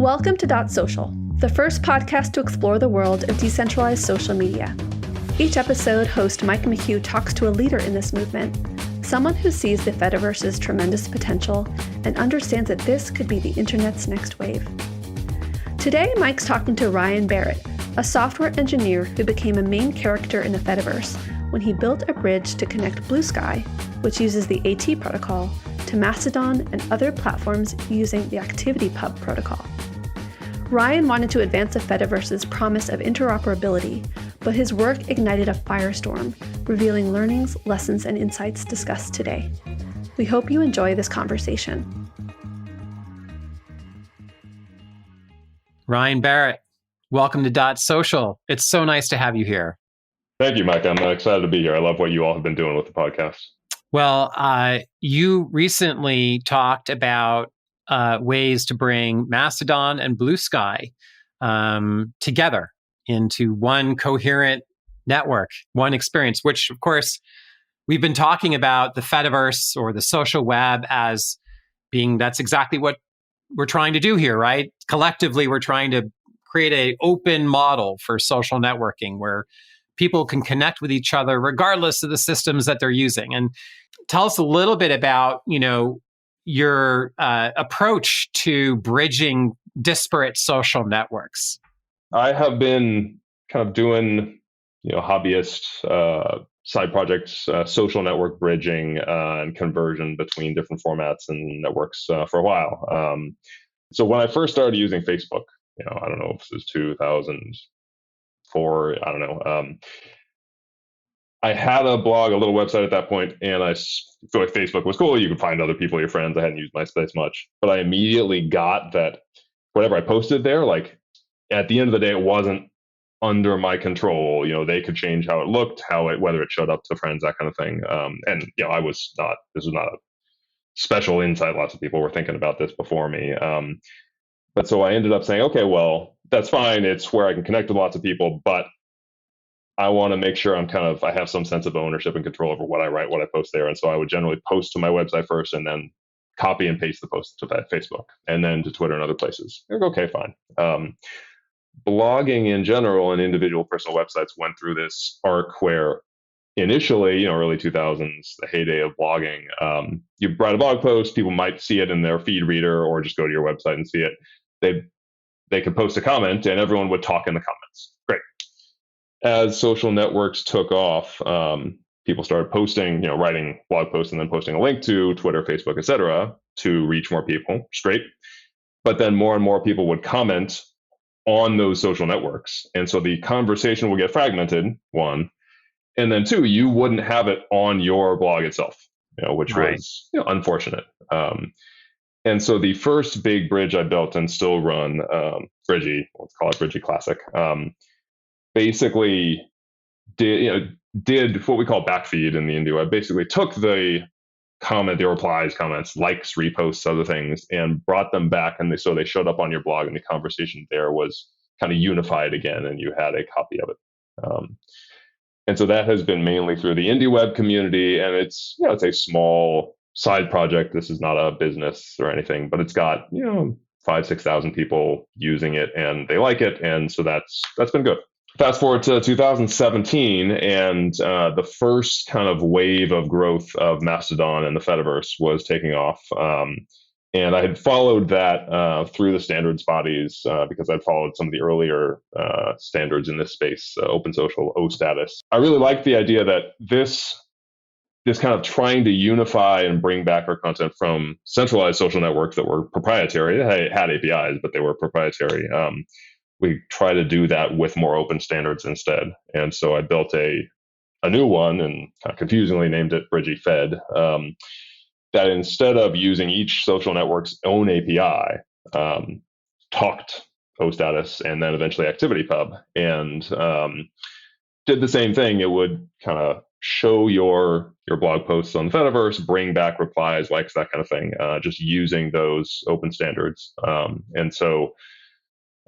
Welcome to Dot Social, the first podcast to explore the world of decentralized social media. Each episode, host Mike McHugh talks to a leader in this movement, someone who sees the Fediverse's tremendous potential and understands that this could be the internet's next wave. Today, Mike's talking to Ryan Barrett, a software engineer who became a main character in the Fediverse when he built a bridge to connect Bluesky, which uses the AT protocol, to Mastodon and other platforms using the ActivityPub protocol. Ryan wanted to advance the Fediverse's promise of interoperability, but his work ignited a firestorm, revealing learnings, lessons, and insights discussed today. We hope you enjoy this conversation. Ryan Barrett, welcome to Dot Social. It's so nice to have you here. Thank you, Mike. I'm excited to be here. I love what you all have been doing with the podcast. Well, you recently talked about ways to bring Mastodon and Bluesky together into one coherent network, one experience, which, of course, we've been talking about the Fediverse or the social web as being, that's exactly what we're trying to do here, right? Collectively, we're trying to create an open model for social networking where people can connect with each other regardless of the systems that they're using. And tell us a little bit about, your approach to bridging disparate social networks. I have been kind of doing, hobbyist side projects, social network bridging and conversion between different formats and networks for a while. So when I first started using Facebook, I don't know if this was 2004, I don't know. I had a blog, a little website at that point, and I feel like Facebook was cool. You could find other people, your friends. I hadn't used MySpace much, but I immediately got that whatever I posted there, like at the end of the day, it wasn't under my control. They could change how it looked, whether it showed up to friends, that kind of thing. And this was not a special insight. Lots of people were thinking about this before me. But so I ended up saying, okay, well, that's fine. It's where I can connect with lots of people, but I want to make sure I have some sense of ownership and control over what I write, what I post there. And so I would generally post to my website first and then copy and paste the post to Facebook and then to Twitter and other places. Okay, fine. Blogging in general and individual personal websites went through this arc where initially, early 2000s, the heyday of blogging, you write a blog post, people might see it in their feed reader or just go to your website and see it. They could post a comment and everyone would talk in the comments. Great. As social networks took off, people started posting, writing blog posts and then posting a link to Twitter, Facebook, etc., to reach more people. It's great. But then more and more people would comment on those social networks. And so the conversation would get fragmented, one. And then two, you wouldn't have it on your blog itself, which was unfortunate. And so the first big bridge I built and still run, Bridgy, let's call it Bridgy Classic, basically did what we call backfeed in the indie web. Basically took the replies, comments, likes, reposts, other things, and brought them back. And so they showed up on your blog and the conversation there was kind of unified again and you had a copy of it. And so that has been mainly through the indie web community. And it's a small side project. This is not a business or anything, but it's got, 5,000-6,000 people using it and they like it. And so that's been good. Fast forward to 2017, and the first kind of wave of growth of Mastodon and the Fediverse was taking off. And I had followed that through the standards bodies because I'd followed some of the earlier standards in this space, Open Social, O status. I really liked the idea that this kind of trying to unify and bring back our content from centralized social networks that were proprietary. They had APIs, but they were proprietary. We try to do that with more open standards instead. And so I built a new one and kind of confusingly named it Bridgy Fed, that instead of using each social network's own API, talked O status and then eventually ActivityPub and did the same thing. It would kind of show your blog posts on the Fediverse, bring back replies, likes, that kind of thing, just using those open standards. And so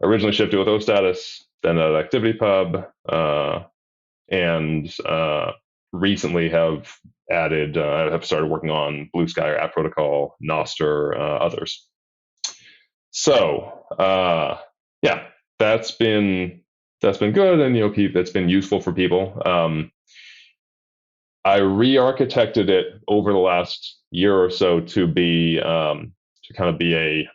originally shipped it with O status, then at ActivityPub, and recently have started working on Bluesky or App Protocol, Noster, others. So yeah, that's been good, and that's been useful for people. I re-architected it over the last year or so to be to kind of be a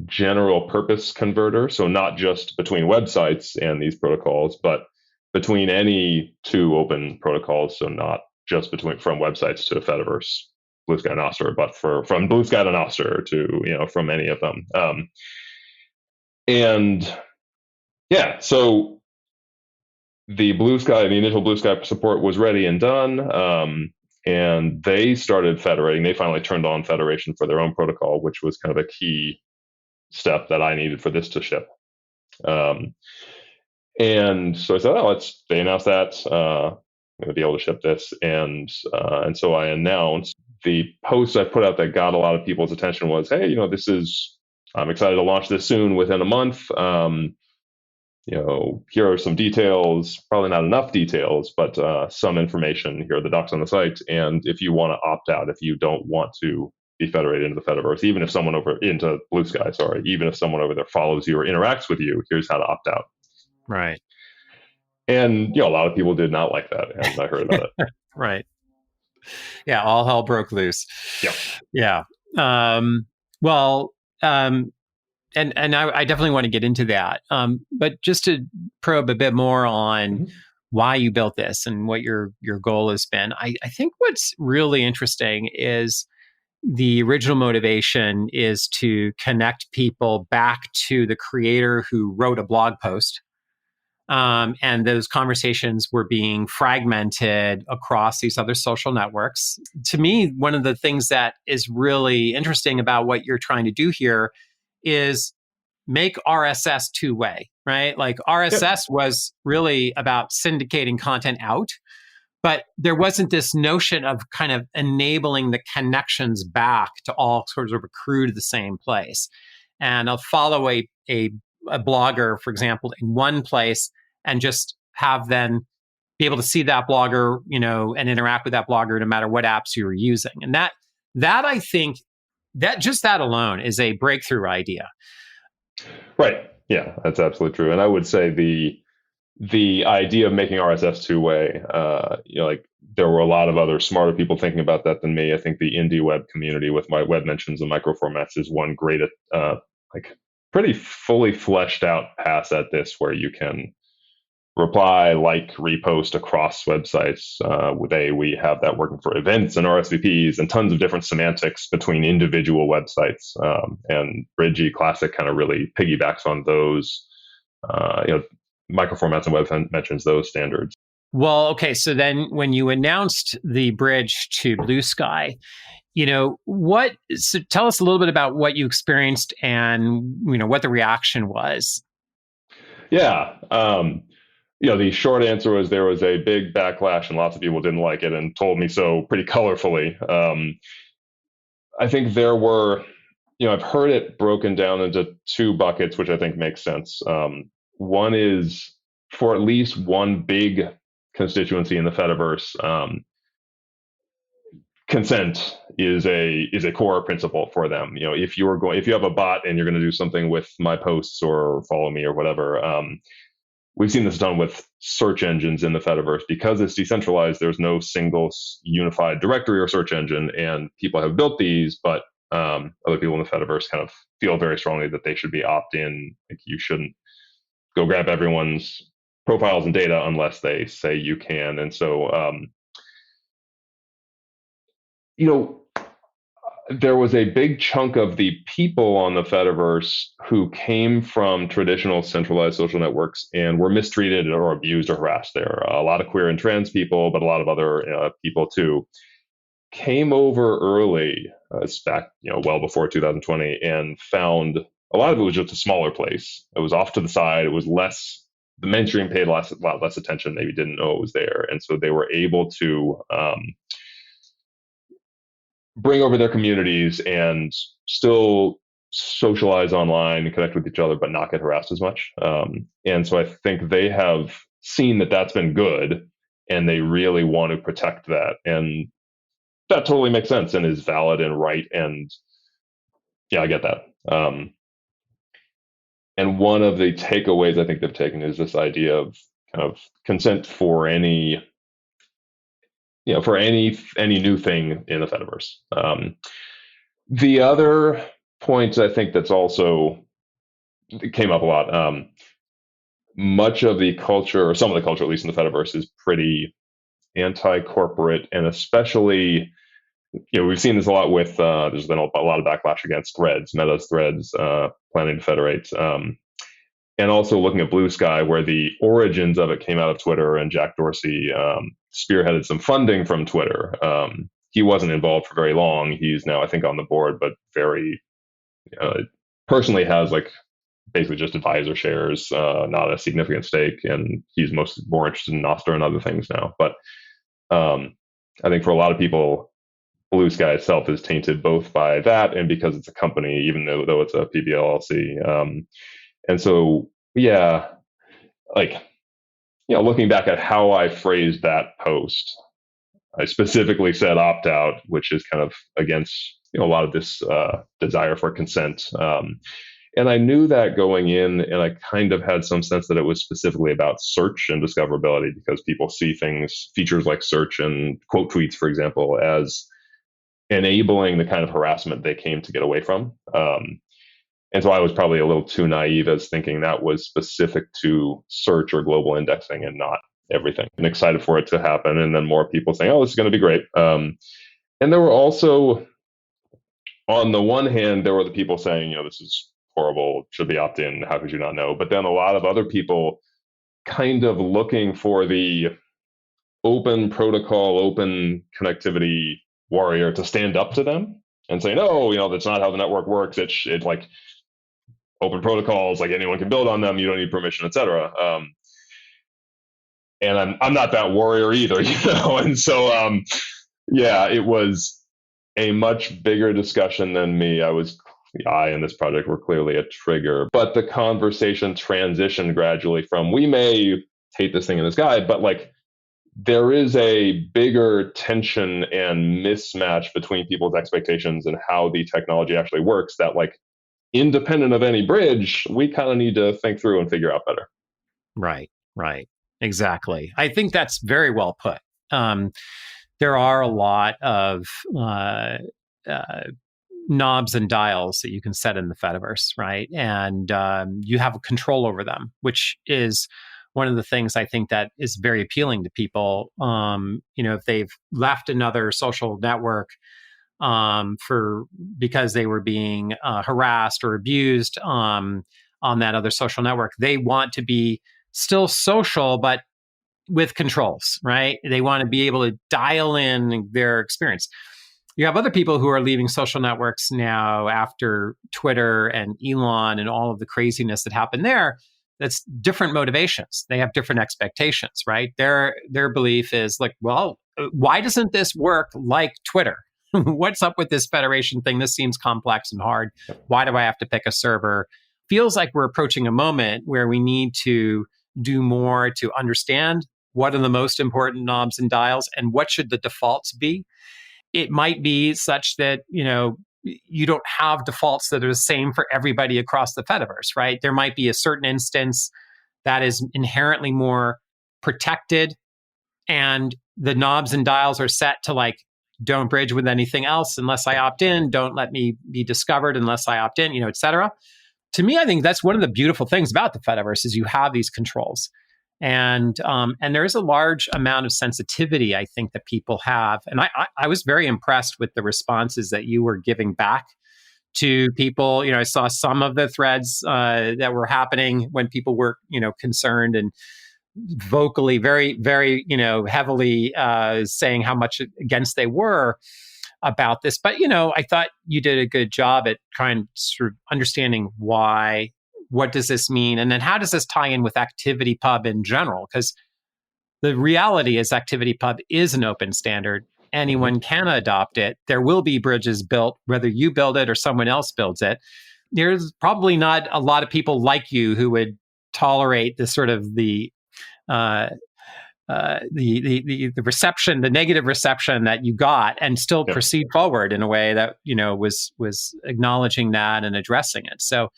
general purpose converter. So not just between websites and these protocols, but between any two open protocols. So not just from websites to Fediverse, Bluesky and Nostr, but from Bluesky to Nostr to from any of them. And yeah, so the initial Bluesky support was ready and done. And they started federating. They finally turned on federation for their own protocol, which was kind of a key step that I needed for this to ship. And so I said, they announced that I'm going to be able to ship this. And so I announced the post I put out that got a lot of people's attention was, hey, I'm excited to launch this soon within a month. Here are some details, probably not enough details, but some information. Here are the docs on the site. And if you want to opt out, if you don't want to be federated into the Fediverse, even if someone into Bluesky, even if someone over there follows you or interacts with you, here's how to opt out. Right. And a lot of people did not like that, and I heard about it. Right. Yeah, all hell broke loose. Yeah. And I definitely want to get into that. But just to probe a bit more on why you built this and what your goal has been, I think what's really interesting is the original motivation is to connect people back to the creator who wrote a blog post. And those conversations were being fragmented across these other social networks. To me, one of the things that is really interesting about what you're trying to do here is make RSS two-way, right? Like RSS was really about syndicating content out, but there wasn't this notion of kind of enabling the connections back to all sort of accrue to the same place. And I'll follow a blogger, for example, in one place and just have then be able to see that blogger, and interact with that blogger no matter what apps you were using. And that I think that just that alone is a breakthrough idea. Right. Yeah, that's absolutely true. And I would say the idea of making RSS two-way, there were a lot of other smarter people thinking about that than me. I think the indie web community with my web mentions and microformats is one great, pretty fully fleshed out pass at this, where you can reply, repost across websites. We have that working for events and RSVPs and tons of different semantics between individual websites. And Bridgy Classic kind of really piggybacks on those, microformats and web mentions, those standards. Well, okay. So then when you announced the bridge to Bluesky, so tell us a little bit about what you experienced and, what the reaction was. Yeah. The short answer was there was a big backlash and lots of people didn't like it and told me so pretty colorfully. I think there were, I've heard it broken down into two buckets, which I think makes sense. One is for at least one big constituency in the Fediverse, consent is a core principle for them. If you have a bot and you're going to do something with my posts or follow me or whatever, we've seen this done with search engines in the Fediverse. Because it's decentralized, there's no single unified directory or search engine, and people have built these, but other people in the Fediverse kind of feel very strongly that they should be opt-in. You shouldn't go grab everyone's profiles and data unless they say you can. And so, there was a big chunk of the people on the Fediverse who came from traditional centralized social networks and were mistreated or abused or harassed there. A lot of queer and trans people, but a lot of other people too, came over early, back well before 2020, and found a lot of it was just a smaller place. It was off to the side. It was less. The mainstream paid a lot less attention. Maybe didn't know it was there, and so they were able to bring over their communities and still socialize online and connect with each other, but not get harassed as much. And so I think they have seen that that's been good, and they really want to protect that. And that totally makes sense and is valid and right. And yeah, I get that. And one of the takeaways I think they've taken is this idea of kind of consent for any, for any new thing in the Fediverse. The other point I think that's also came up a lot. Much of the culture, or some of the culture, at least in the Fediverse, is pretty anti-corporate, and especially, we've seen this a lot with, there's been a lot of backlash against Threads, Meta's Threads, planning to federate. And also looking at Bluesky, where the origins of it came out of Twitter, and Jack Dorsey spearheaded some funding from Twitter. He wasn't involved for very long. He's now, I think, on the board, but very personally has basically just advisor shares, not a significant stake, and he's more interested in Nostr and other things now. But I think for a lot of people, Bluesky itself is tainted both by that and because it's a company, even though it's a PBLLC. And so, looking back at how I phrased that post, I specifically said opt out, which is kind of against a lot of this desire for consent. And I knew that going in, and I kind of had some sense that it was specifically about search and discoverability, because people see features like search and quote tweets, for example, as enabling the kind of harassment they came to get away from. And so I was probably a little too naive as thinking that was specific to search or global indexing and not everything, and excited for it to happen. And then more people saying, oh, this is going to be great. And there were also, on the one hand, there were the people saying, this is horrible, should be opt-in, how could you not know? But then a lot of other people kind of looking for the open protocol, open connectivity warrior to stand up to them and say, no, that's not how the network works. It's like open protocols, like anyone can build on them, you don't need permission, etc. And I'm not that warrior either, And so it was a much bigger discussion than me. I and this project were clearly a trigger, but the conversation transitioned gradually from, we may hate this thing in this guide, but there is a bigger tension and mismatch between people's expectations and how the technology actually works, that independent of any bridge, we kind of need to think through and figure out better. Right. Exactly. I think that's very well put. There are a lot of knobs and dials that you can set in the Fediverse, right? And you have control over them, which is one of the things I think that is very appealing to people. If they've left another social network because they were being harassed or abused on that other social network, they want to be still social, but with controls, right? They want to be able to dial in their experience. You have other people who are leaving social networks now after Twitter and Elon and all of the craziness that happened there. That's different motivations. They have different expectations, right? Their belief is why doesn't this work like Twitter? What's up with this federation thing? This seems complex and hard. Why do I have to pick a server? Feels like we're approaching a moment where we need to do more to understand what are the most important knobs and dials and what should the defaults be. It might be such that, you don't have defaults that are the same for everybody across the Fediverse, right? There might be a certain instance that is inherently more protected, and the knobs and dials are set to don't bridge with anything else unless I opt in, don't let me be discovered unless I opt in, et cetera. To me, I think that's one of the beautiful things about the Fediverse is you have these controls. And there is a large amount of sensitivity, I think, that people have. And I was very impressed with the responses that you were giving back to people. I saw some of the threads that were happening when people were, concerned and vocally very, very, heavily saying how much against they were about this. But, I thought you did a good job at trying to sort of understanding why. What does this mean? And then how does this tie in with ActivityPub in general? Because the reality is ActivityPub is an open standard. Anyone can adopt it. There will be bridges built, whether you build it or someone else builds it. There's probably not a lot of people like you who would tolerate the sort of the reception, the negative reception that you got, and still proceed forward in a way that was acknowledging that and addressing it. So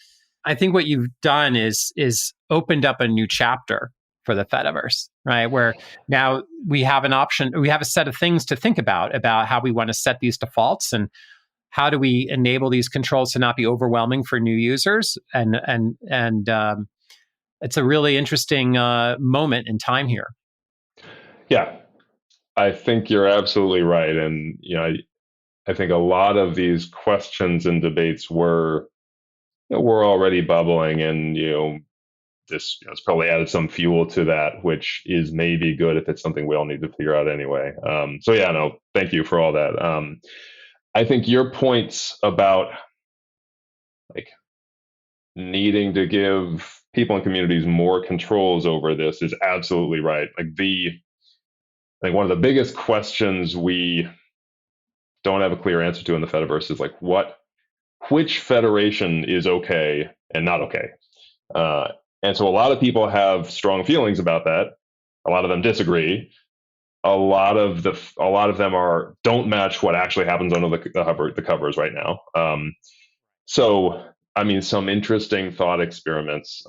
I think what you've done is opened up a new chapter for the Fediverse, right? Where now we have an option, we have a set of things to think about how we want to set these defaults and how do we enable these controls to not be overwhelming for new users. And it's a really interesting moment in time here. Yeah, I think you're absolutely right. And, I think a lot of these questions and debates were already bubbling, and, this it's probably added some fuel to that, which is maybe good if it's something we all need to figure out anyway. So yeah, no, thank you for all that. I think your points about like needing to give people and communities more controls over this is absolutely right. I think one of the biggest questions we don't have a clear answer to in the Fediverse is like which federation is okay and not okay. And so a lot of people have strong feelings about that. A lot of them disagree. A lot of them don't match what actually happens under the covers right now. So I mean, some interesting thought experiments.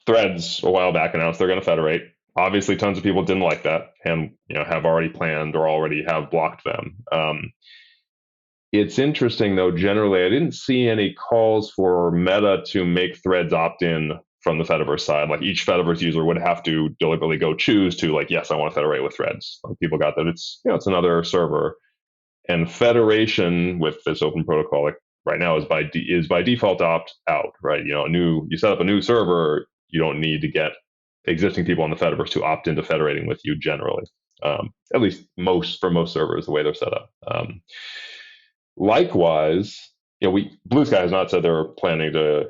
Threads a while back announced they're going to federate. Obviously, tons of people didn't like that, and have already planned or already have blocked them. It's interesting, though, generally, I didn't see any calls for Meta to make Threads opt-in from the Fediverse side. Like each Fediverse user would have to deliberately go choose to, like, yes, I want to federate with Threads. Like, people got that it's another server. And federation with this open protocol, like right now, is by default opt out, right? You set up a new server, you don't need to get existing people on the Fediverse to opt into federating with you generally. At least for most servers, the way they're set up. Likewise, Bluesky has not said they're planning to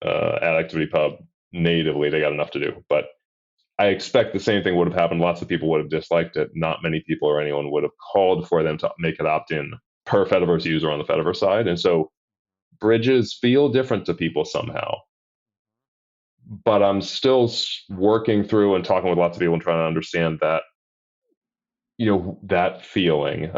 add ActivityPub natively. They got enough to do, but I expect the same thing would have happened. Lots of people would have disliked it. Not many people or anyone would have called for them to make it opt-in per Fediverse user on the Fediverse side. And so bridges feel different to people somehow. But I'm still working through and talking with lots of people and trying to understand that, that feeling.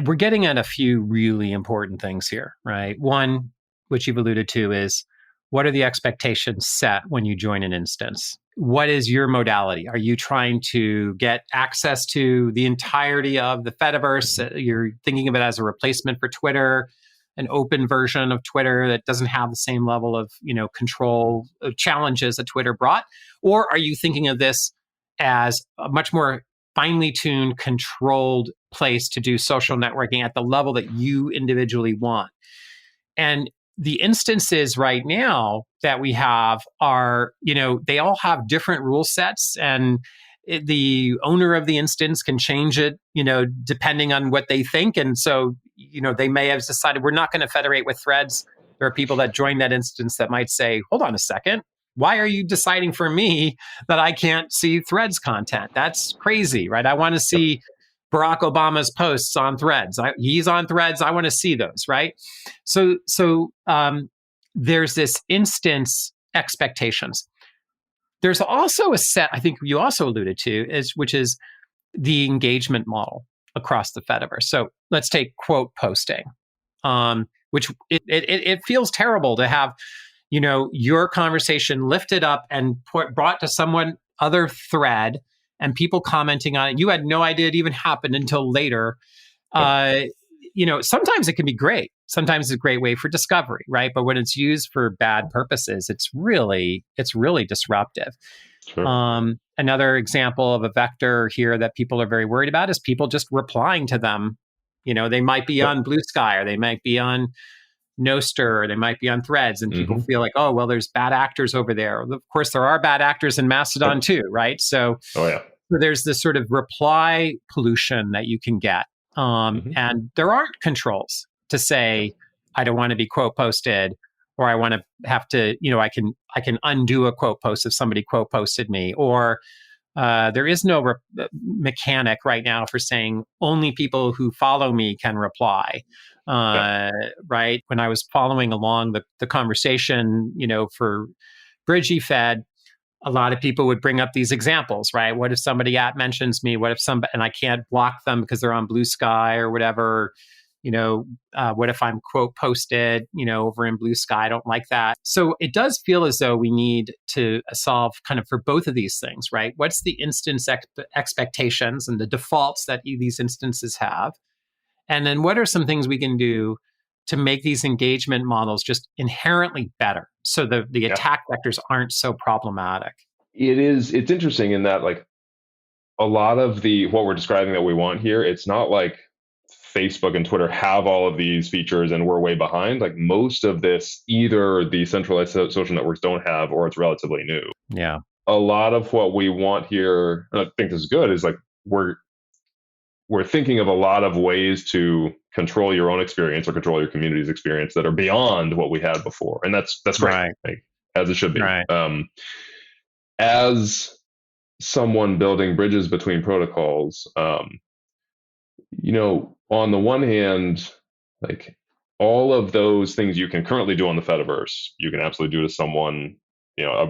We're getting at a few really important things here, right? One, which you've alluded to, is what are the expectations set when you join an instance? What is your modality? Are you trying to get access to the entirety of the Fediverse? You're thinking of it as a replacement for Twitter, an open version of Twitter that doesn't have the same level of, control challenges that Twitter brought? Or are you thinking of this as a much more finely tuned, controlled place to do social networking at the level that you individually want? And the instances right now that we have are, they all have different rule sets, and the owner of the instance can change it, depending on what they think. And so, they may have decided we're not going to federate with Threads. There are people that join that instance that might say, hold on a second, why are you deciding for me that I can't see Threads content? That's crazy, right? I want to see Barack Obama's posts on Threads. He's on Threads. I want to see those, right? So there's this instance expectations. There's also a set, I think you also alluded to, which is the engagement model across the Fediverse. So let's take quote posting, which it feels terrible to have, your conversation lifted up and brought to someone other thread and people commenting on it. You had no idea it even happened until later. Sometimes it can be great. Sometimes it's a great way for discovery, right? But when it's used for bad purposes, it's really disruptive. Sure. Another example of a vector here that people are very worried about is people just replying to them. They might be on Bluesky, or they might be on Noster, or they might be on Threads, and people feel like, oh, well, there's bad actors over there. Of course, there are bad actors in Mastodon too, right? So, there's this sort of reply pollution that you can get. And there aren't controls to say, I don't want to be quote posted, or I want to have to, I can undo a quote post if somebody quote posted me, or there is no mechanic right now for saying only people who follow me can reply. Right. When I was following along the conversation, for Bridgy Fed, a lot of people would bring up these examples, right? What if somebody mentions me? What if and I can't block them because they're on Bluesky or whatever? What if I'm quote posted, over in Bluesky? I don't like that. So it does feel as though we need to solve kind of for both of these things, right? What's the instance expectations and the defaults that these instances have? And then what are some things we can do to make these engagement models just inherently better so the attack vectors aren't so problematic? It's interesting in that, like, a lot of what we're describing that we want here, it's not like Facebook and Twitter have all of these features and we're way behind. Like, most of this, either the centralized social networks don't have, or it's relatively new. Yeah. A lot of what we want here, and I think this is good, is like we're thinking of a lot of ways to control your own experience or control your community's experience that are beyond what we had before. And that's great, right. Like, as it should be. Right. As someone building bridges between protocols, on the one hand, like, all of those things you can currently do on the Fediverse, you can absolutely do to someone, a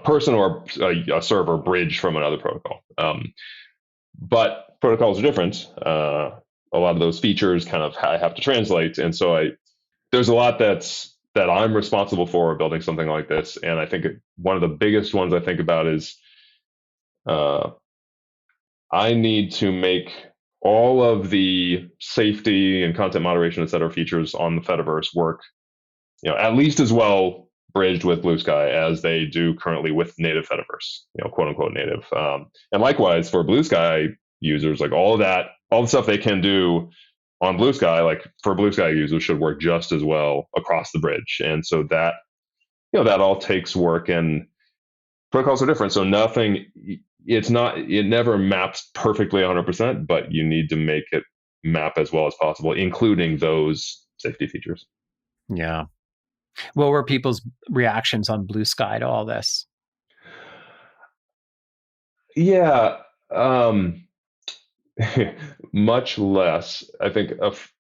person or a server bridge from another protocol. But protocols are different. A lot of those features kind of have to translate. And so there's a lot that I'm responsible for building something like this. And I think one of the biggest ones I think about is I need to make all of the safety and content moderation, et cetera, features on the Fediverse work, at least as well bridged with Bluesky as they do currently with native Fediverse, quote unquote native. And likewise for Bluesky users, like all the stuff they can do on Bluesky, like for Bluesky users, should work just as well across the bridge. And so that, that all takes work, and protocols are different. So it never maps perfectly 100%, but you need to make it map as well as possible, including those safety features. Yeah. What were people's reactions on Bluesky to all this? Yeah. Much less. I think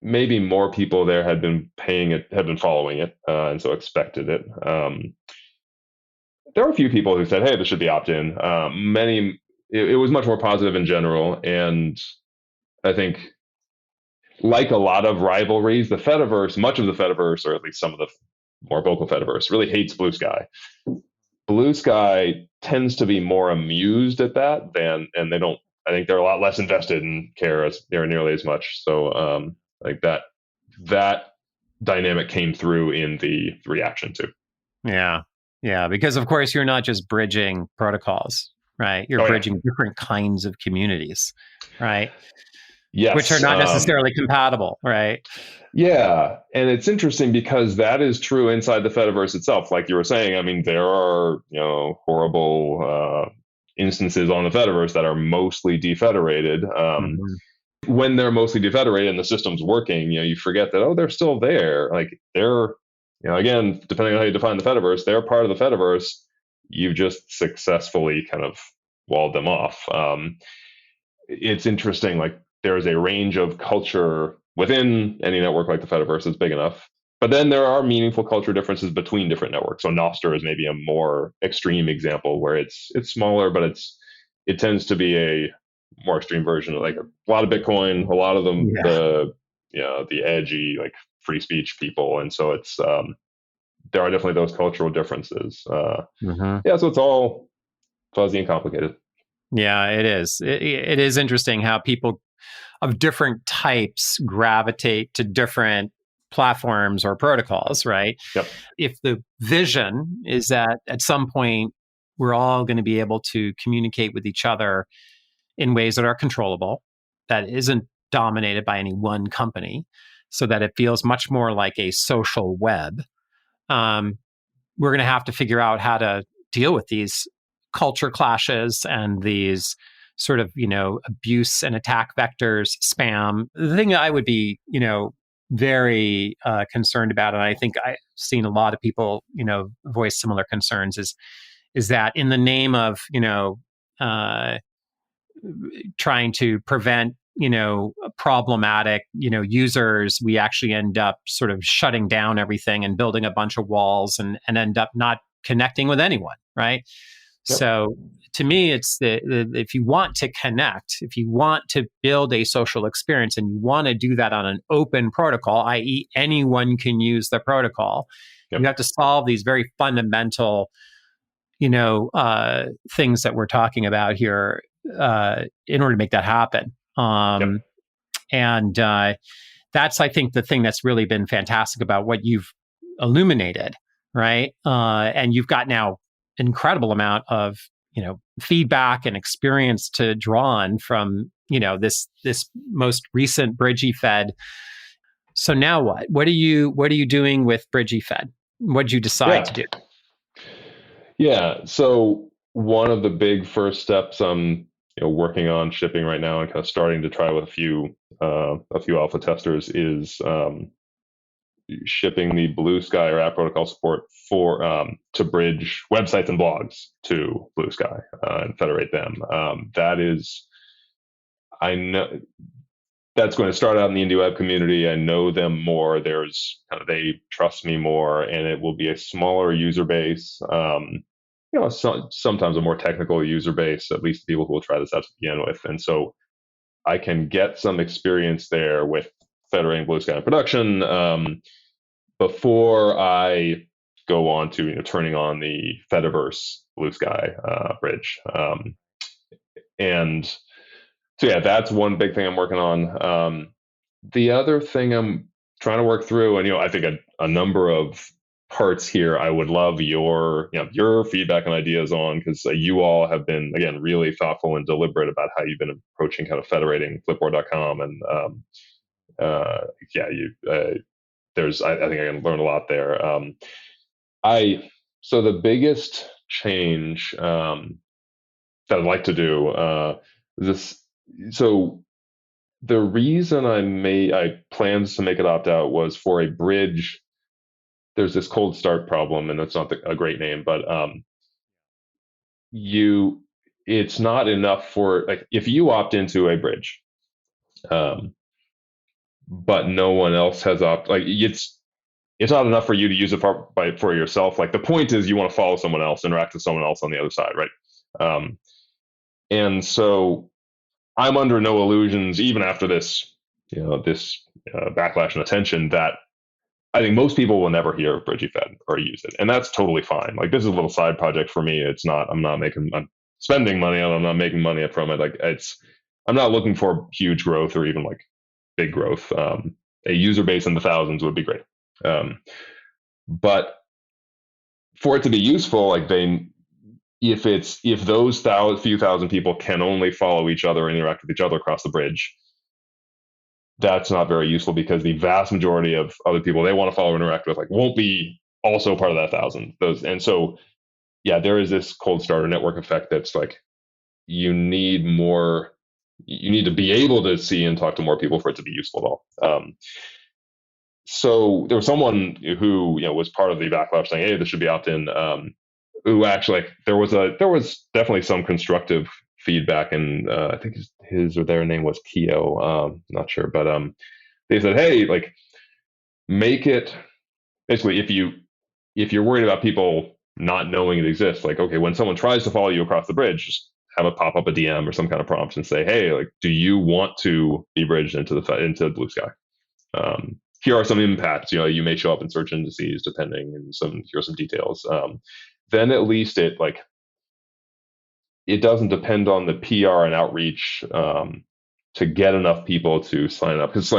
maybe more people there had been following it, and so expected it. There were a few people who said, hey, this should be opt-in. It was much more positive in general. And I think, like a lot of rivalries, the Fediverse, much of the Fediverse, or at least some of the more vocal Fediverse, really hates Bluesky. Bluesky tends to be more amused at that and I think they're a lot less invested and care nearly as much. So like that dynamic came through in the reaction too. Yeah. Yeah. Because of course you're not just bridging protocols, right? You're bridging different kinds of communities, right? Yes. Which are not necessarily compatible, right? Yeah. And it's interesting because that is true inside the Fediverse itself. Like you were saying, I mean, there are, horrible instances on the Fediverse that are mostly defederated. When they're mostly defederated and the system's working, you forget that, they're still there. Like they're, again, depending on how you define the Fediverse, they're part of the Fediverse. You've just successfully kind of walled them off. It's interesting, like there is a range of culture within any network like the Fediverse that's big enough. But then there are meaningful culture differences between different networks. So Nostr is maybe a more extreme example where it's smaller, but it tends to be a more extreme version of like a lot of Bitcoin, a lot of them, the edgy, like free speech people. And so it's, there are definitely those cultural differences. So it's all fuzzy and complicated. Yeah, it is. It is interesting how people of different types gravitate to different platforms or protocols, right? Yep. If the vision is that at some point we're all going to be able to communicate with each other in ways that are controllable, that isn't dominated by any one company, so that it feels much more like a social web, we're going to have to figure out how to deal with these culture clashes and these sort of, abuse and attack vectors, spam. The thing that I would be, very concerned about, and I think I've seen a lot of people, voice similar concerns, is that in the name of, trying to prevent, problematic, users, we actually end up sort of shutting down everything and building a bunch of walls and end up not connecting with anyone, right? Yep. So to me, it's if you want to connect, if you want to build a social experience and you want to do that on an open protocol, i.e. anyone can use the protocol, Yep. you have to solve these very fundamental, things that we're talking about here in order to make that happen. Yep. And that's, I think, the thing that's really been fantastic about what you've illuminated, right? And you've got now incredible amount of feedback and experience to draw on from this most recent Bridgy Fed. So now what are you doing with Bridgy Fed? What did you decide to do? Yeah, so one of the big first steps I'm working on shipping right now and kind of starting to try with a few alpha testers is shipping the Bluesky or app protocol support for to bridge websites and blogs to Bluesky and federate them. I know that's going to start out in the indie web community. I know them more. They trust me more, and it will be a smaller user base. Sometimes a more technical user base, at least people who will try this out to begin with. And so I can get some experience there with federating Bluesky in production before I go on to turning on the Fediverse Bluesky bridge. And so yeah, that's one big thing I'm working on. The other thing I'm trying to work through, and I think a number of parts here I would love your feedback and ideas on, because you all have been, again, really thoughtful and deliberate about how you've been approaching kind of federating Flipboard.com, and I think I can learn a lot there. So the biggest change that I'd like to do so the reason I plans to make it opt out was for a bridge. There's this cold start problem, and that's not a great name, but it's not enough for, like, if you opt into a bridge, but no one else has it's not enough for you to use it for yourself. Like, the point is you want to follow someone else, interact with someone else on the other side, right? And so I'm under no illusions, even after this backlash and attention, that I think most people will never hear of Bridgy Fed or use it, and that's totally fine. Like, this is a little side project for me. I'm spending money on it. I'm not making money from it. I'm not looking for huge growth or even like big growth. A user base in the thousands would be great. But for it to be useful, like, if those few thousand people can only follow each other and interact with each other across the bridge, that's not very useful, because the vast majority of other people they want to follow and interact with won't be also part of that thousand. And so, yeah, there is this cold starter network effect that's like, you need to be able to see and talk to more people for it to be useful at all. So there was someone who was part of the backlash saying, hey, this should be opt-in, who actually, there was definitely some constructive feedback, and I think his or their name was Keo, not sure, but they said, hey, like, make it basically, if you're worried about people not knowing it exists, like, okay, when someone tries to follow you across the bridge, just have it pop up a DM or some kind of prompt and say, hey, like, do you want to be bridged into Bluesky? Here are some impacts. You may show up in search indices depending, and here are some details. Then at least it doesn't depend on the PR and outreach to get enough people to sign up. Because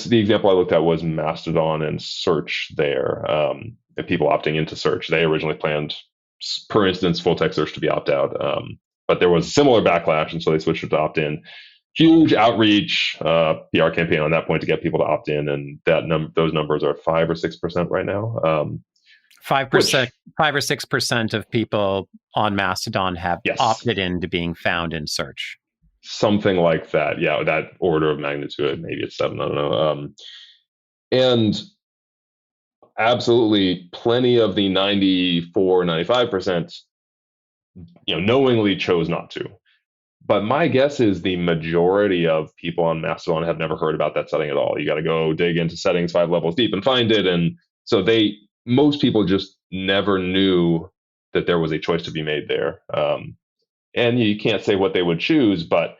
the example I looked at was Mastodon and search there, and people opting into search. They originally planned, per instance, full text search to be opt out, but there was a similar backlash, and so they switched it to opt in. Huge outreach PR campaign on that point to get people to opt in, and those numbers are 5 or 6% right now. 5%, 5 or 6% of people on Mastodon have opted into being found in search. Something like that. Yeah, that order of magnitude. Maybe it's 7. I don't know. And absolutely, plenty of the 94, 95%, knowingly chose not to. But my guess is the majority of people on Mastodon have never heard about that setting at all. You got to go dig into settings 5 levels deep and find it. And so most people just never knew that there was a choice to be made there. And you can't say what they would choose, but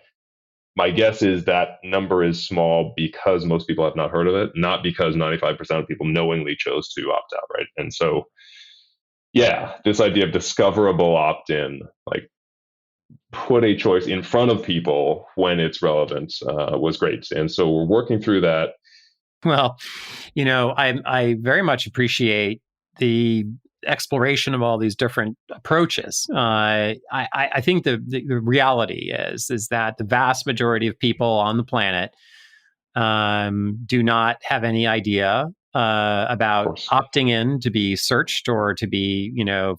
my guess is that number is small because most people have not heard of it, not because 95% of people knowingly chose to opt out, right? And so, yeah, this idea of discoverable opt-in, like put a choice in front of people when it's relevant, was great. And so we're working through that. Well, I very much appreciate the exploration of all these different approaches. I think the reality is that the vast majority of people on the planet do not have any idea about opting in to be searched or to be,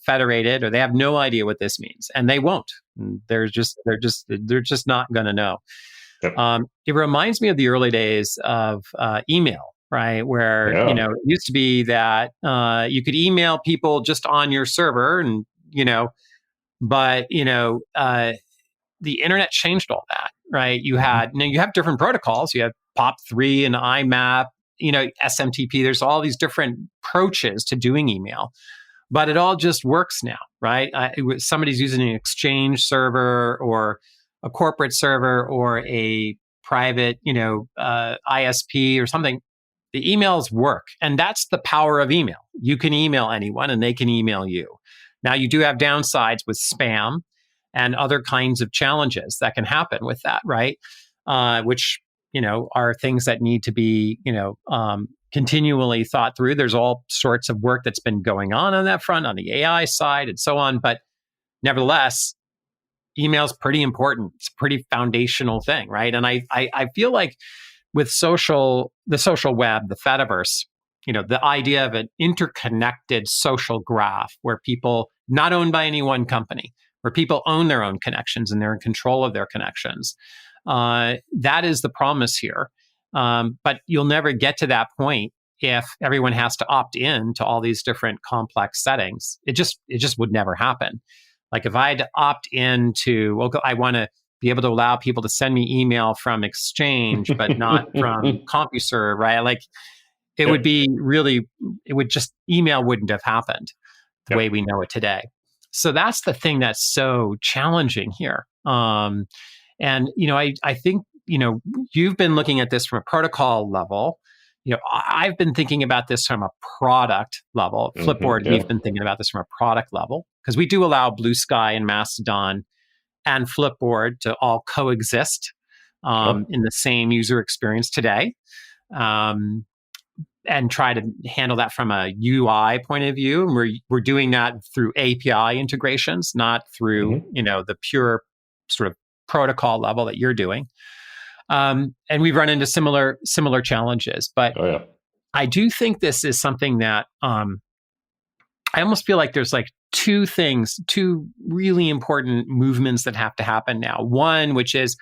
federated, or they have no idea what this means, and they won't. They're just not going to know. Yep. It reminds me of the early days of email, right? Where, it used to be that you could email people just on your server and, but, the internet changed all that, right? You had, you have different protocols. You have POP3 and IMAP, SMTP. There's all these different approaches to doing email, but it all just works now, right? Somebody's using an Exchange server or a corporate server or a private, ISP or something. The emails work. And that's the power of email. You can email anyone and they can email you. Now, you do have downsides with spam and other kinds of challenges that can happen with that, right? Which, are things that need to be, continually thought through. There's all sorts of work that's been going on that front, on the AI side and so on. But nevertheless, email is pretty important. It's a pretty foundational thing, right? And I feel like with the social web, the Fediverse, the idea of an interconnected social graph where people not owned by any one company, where people own their own connections and they're in control of their connections. That is the promise here. But you'll never get to that point if everyone has to opt in to all these different complex settings. It just would never happen. Like if I had to opt in to, I want to be able to allow people to send me email from Exchange, but not from CompuServe, right? Like it would be email wouldn't have happened the way we know it today. So that's the thing that's so challenging here. And, I think, you've been looking at this from a protocol level. I've been thinking about this from a product level. Flipboard, we've been thinking about this from a product level because we do allow Bluesky and Mastodon and Flipboard to all coexist in the same user experience today, and try to handle that from a UI point of view. And we're doing that through API integrations, not through the pure sort of protocol level that you're doing. And we've run into similar challenges, but I do think this is something that I almost feel like there's like two really important movements that have to happen now. One, which is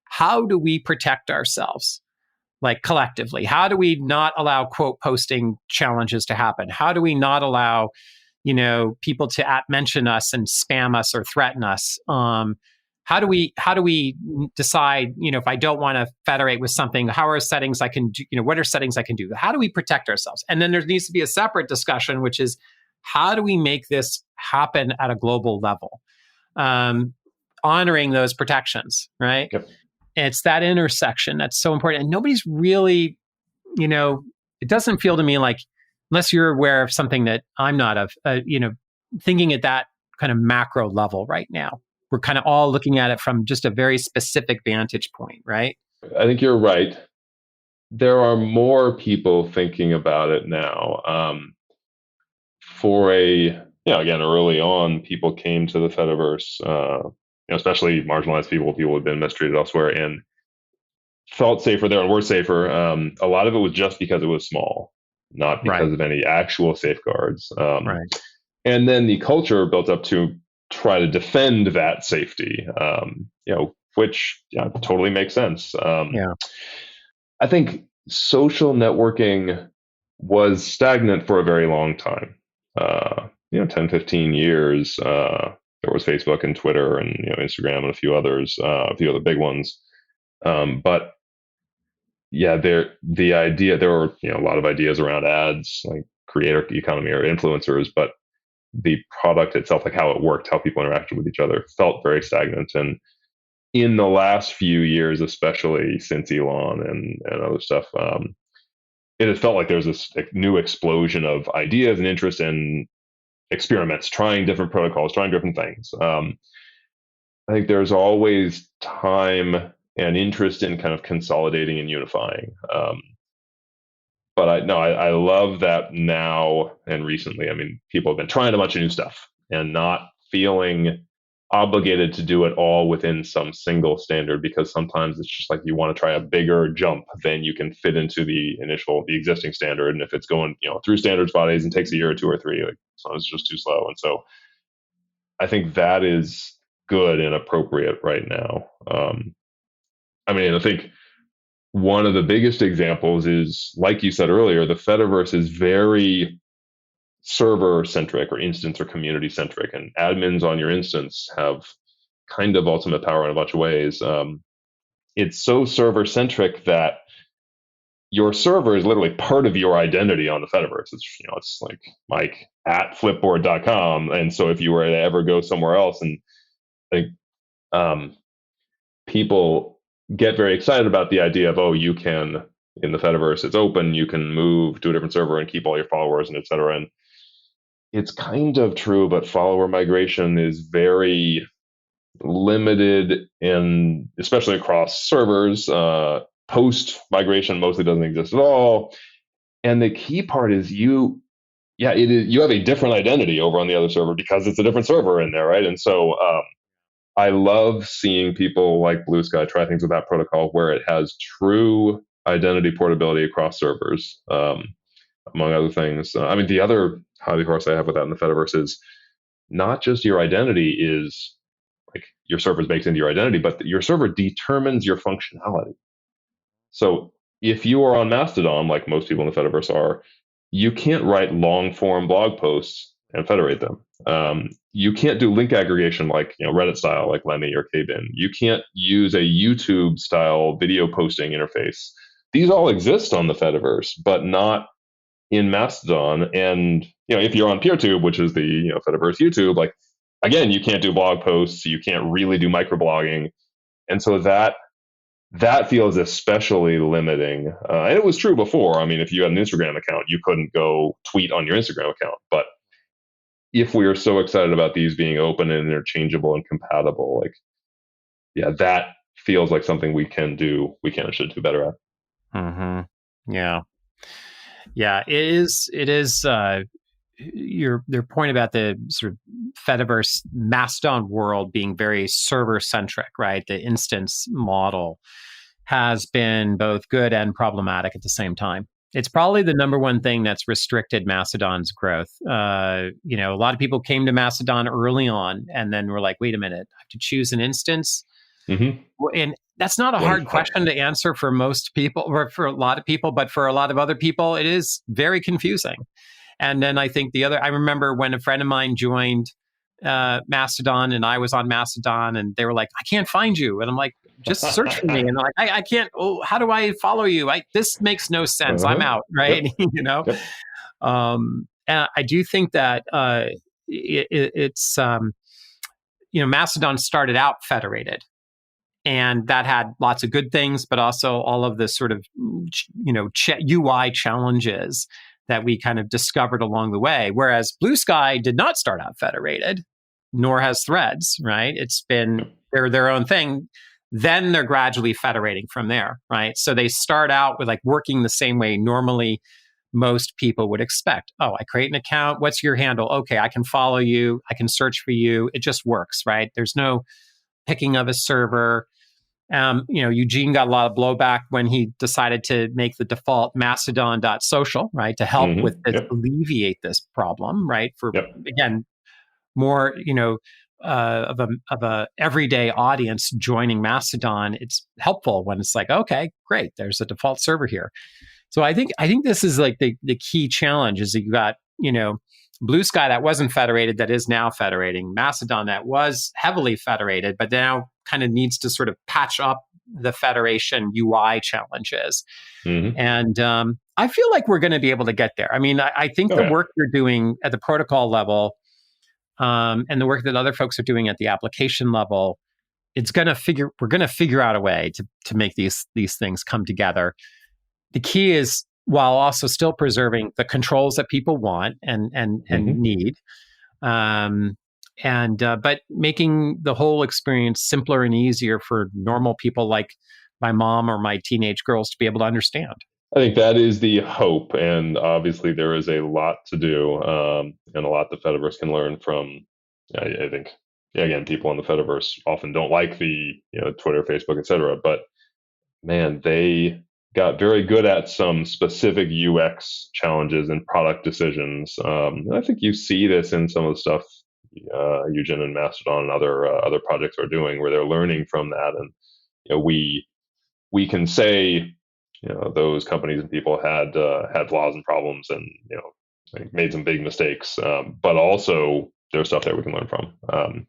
how do we protect ourselves, like collectively? How do we not allow quote posting challenges to happen? How do we not allow, people to mention us and spam us or threaten us? How do we decide, if I don't want to federate with something, what are settings I can do? How do we protect ourselves? And then there needs to be a separate discussion, which is how do we make this happen at a global level? Honoring those protections, right? Yep. It's that intersection that's so important. And nobody's really, it doesn't feel to me like, unless you're aware of something that I'm not of, thinking at that kind of macro level right now. We're kind of all looking at it from just a very specific vantage point, right? I think you're right. There are more people thinking about it now. Again, early on, people came to the Fediverse, especially marginalized people who had been mistreated elsewhere and felt safer there and were safer. A lot of it was just because it was small, not because of any actual safeguards. And then the culture built up to try to defend that safety, which totally makes sense. I think social networking was stagnant for a very long time. 10, 15 years. There was Facebook and Twitter and Instagram and a few others, a few other big ones. But there were a lot of ideas around ads, like creator economy or influencers, but the product itself, like how it worked, how people interacted with each other, felt very stagnant. And in the last few years, especially since Elon and other stuff, it has felt like there's this new explosion of ideas and interest in experiments, trying different protocols, trying different things. I think there's always time and interest in kind of consolidating and unifying. But I love that now and recently. I mean, people have been trying a bunch of new stuff and not feeling obligated to do it all within some single standard, because sometimes it's just like you want to try a bigger jump than you can fit into the existing standard. And if it's going, through standards bodies and takes a year or 2 or 3, like sometimes it's just too slow. And so I think that is good and appropriate right now. I think one of the biggest examples is, like you said earlier, the Fediverse is very server-centric or instance or community-centric, and admins on your instance have kind of ultimate power in a bunch of ways. It's so server-centric that your server is literally part of your identity on the Fediverse. It's like Mike at flipboard.com, and so if you were to ever go somewhere else, and I think people get very excited about the idea of, you can, in the Fediverse, it's open, you can move to a different server and keep all your followers and et cetera. And it's kind of true, but follower migration is very limited, and especially across servers. Post migration mostly doesn't exist at all. And the key part is you have a different identity over on the other server because it's a different server in there, right? And so I love seeing people like Bluesky try things with that protocol where it has true identity portability across servers, among other things. The other hobby horse I have with that in the Fediverse is not just your identity is like your server is baked into your identity, but your server determines your functionality. So if you are on Mastodon, like most people in the Fediverse are, you can't write long form blog posts and federate them. You can't do link aggregation like Reddit style, like Lemmy or Kbin. You can't use a YouTube style video posting interface. These all exist on the Fediverse, but not in Mastodon. And if you're on PeerTube, which is the Fediverse YouTube, like again, you can't do blog posts. You can't really do microblogging, and so that feels especially limiting. And it was true before. If you had an Instagram account, you couldn't go tweet on your Instagram account, but if we are so excited about these being open and interchangeable and compatible, that feels like something we can and should do better at. Mm-hmm. Yeah. It is. Your point about the sort of Fediverse Mastodon world being very server centric, right? The instance model has been both good and problematic at the same time. It's probably the number one thing that's restricted Mastodon's growth. A lot of people came to Mastodon early on and then were like, wait a minute, I have to choose an instance. Mm-hmm. And that's not a hard question to answer for most people, or for a lot of people, but for a lot of other people, it is very confusing. And then I think I remember when a friend of mine joined Mastodon and I was on Mastodon and they were like, I can't find you. And I'm like, just search for me. And I'm like, I can't, how do I follow you? This makes no sense. I'm out, right? Yep. Yep. And I do think that it's, Mastodon started out federated. And that had lots of good things, but also all of the sort of, UI challenges that we kind of discovered along the way. Whereas Bluesky did not start out federated, nor has Threads, right? It's been their own thing. Then they're gradually federating from there, right? So they start out with working the same way normally most people would expect. Oh, I create an account. What's your handle? Okay, I can follow you. I can search for you. It just works, right? There's no picking of a server. Eugene got a lot of blowback when he decided to make the default Mastodon.social, right, to help with this, alleviate this problem, right? For again, more of a everyday audience joining Mastodon, it's helpful when it's like, okay, great, there's a default server here. So I think this is the key challenge is that you got Bluesky that wasn't federated that is now federating, Mastodon that was heavily federated but now kind of needs to sort of patch up the federation UI challenges. And I feel like we're going to be able to get there. I think the work you're doing at the protocol level and the work that other folks are doing at the application level, we're going to figure out a way to make these things come together. The key is, while also still preserving the controls that people want and need, but making the whole experience simpler and easier for normal people like my mom or my teenage girls to be able to understand. I think that is the hope, and obviously there is a lot to do, and a lot the Fediverse can learn from. I think, again, people on the Fediverse often don't like the Twitter, Facebook, etc. But man, they got very good at some specific UX challenges and product decisions. And I think you see this in some of the stuff Eugen and Mastodon and other projects are doing, where they're learning from that. And we can say, those companies and people had flaws and problems, and made some big mistakes, but also there's stuff that we can learn from.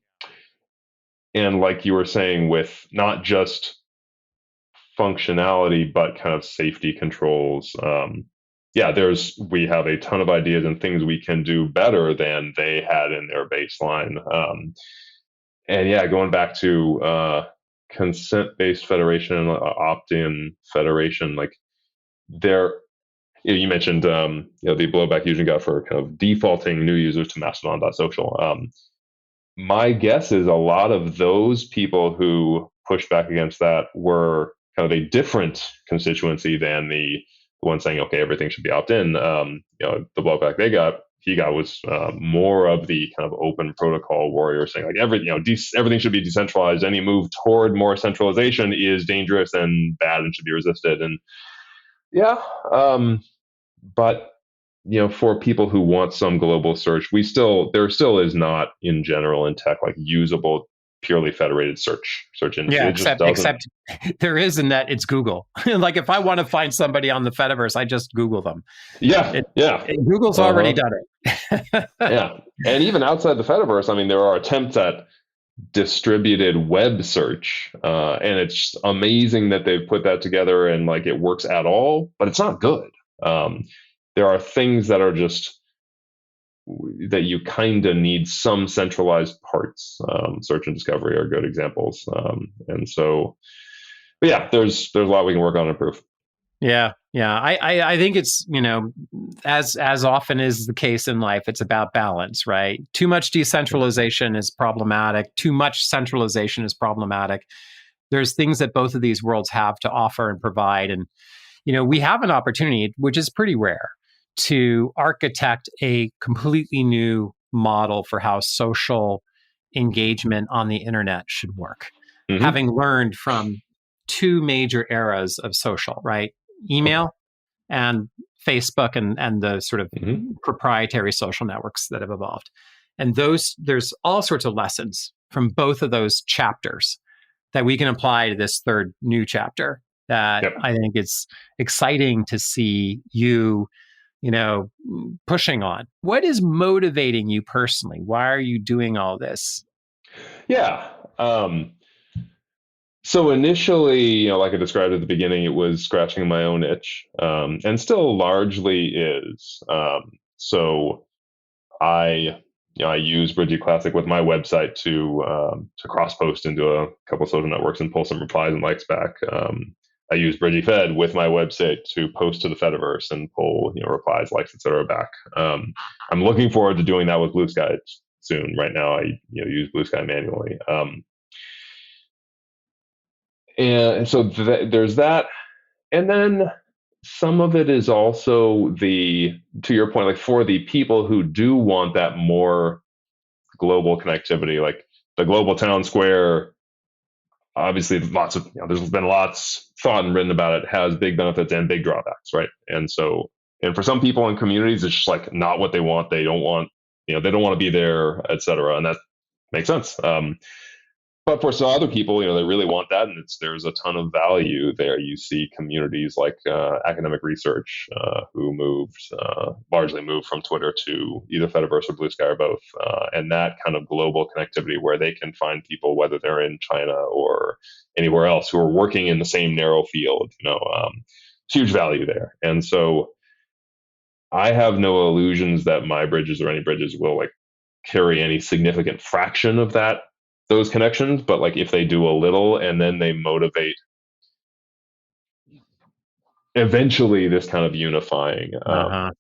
And like you were saying, with not just functionality but kind of safety controls, we have a ton of ideas and things we can do better than they had in their baseline. Going back to consent-based federation and opt-in federation, like you mentioned the blowback Eugen got for kind of defaulting new users to Mastodon.social. My guess is a lot of those people who pushed back against that were kind of a different constituency than the one saying, okay, everything should be opt-in. The blowback he got was more of the kind of open protocol warrior, saying like everything should be decentralized. Any move toward more centralization is dangerous and bad and should be resisted. And but for people who want some global search, there still is not in general in tech like usable purely federated search engine. Yeah, except there is in that it's Google. Like if I want to find somebody on the Fediverse, I just Google them. Google's already done it. Yeah, and even outside the Fediverse, I mean, there are attempts at distributed web search, and it's amazing that they've put that together and like it works at all, but it's not good. There are things that are just that you kind of need some centralized parts. Search and discovery are good examples. And so, there's a lot we can work on and improve. Yeah. I think it's, as often is the case in life, it's about balance, right? Too much decentralization is problematic. Too much centralization is problematic. There's things that both of these worlds have to offer and provide. And, we have an opportunity, which is pretty rare, to architect a completely new model for how social engagement on the internet should work. Mm-hmm. Having learned from two major eras of social, right? Email and Facebook and the sort of proprietary social networks that have evolved. And there's all sorts of lessons from both of those chapters that we can apply to this third new chapter that I think it's exciting to see you pushing on. What is motivating you personally? Why are you doing all this? Yeah. So initially, like I described at the beginning, it was scratching my own itch, and still largely is. So I use Bridgy Classic with my website to cross post into a couple of social networks and pull some replies and likes back. I use Bridgy Fed with my website to post to the Fediverse and pull replies, likes, etc. back. I'm looking forward to doing that with Bluesky soon. Right now, I use Bluesky manually. And so there's that. And then some of it is also to your point, like for the people who do want that more global connectivity, like the global town square, obviously there's been lots thought and written about it, has big benefits and big drawbacks, right? And for some people in communities, it's just like not what they want. They don't want, they don't want to be there, et cetera. And that makes sense. But for some other people, they really want that, and there's a ton of value there. You see communities like academic research who largely moved from Twitter to either Fediverse or Bluesky or both, and that kind of global connectivity where they can find people, whether they're in China or anywhere else, who are working in the same narrow field. Huge value there. And so I have no illusions that my bridges or any bridges will carry any significant fraction of those connections, but like if they do a little and then they motivate eventually this kind of unifying.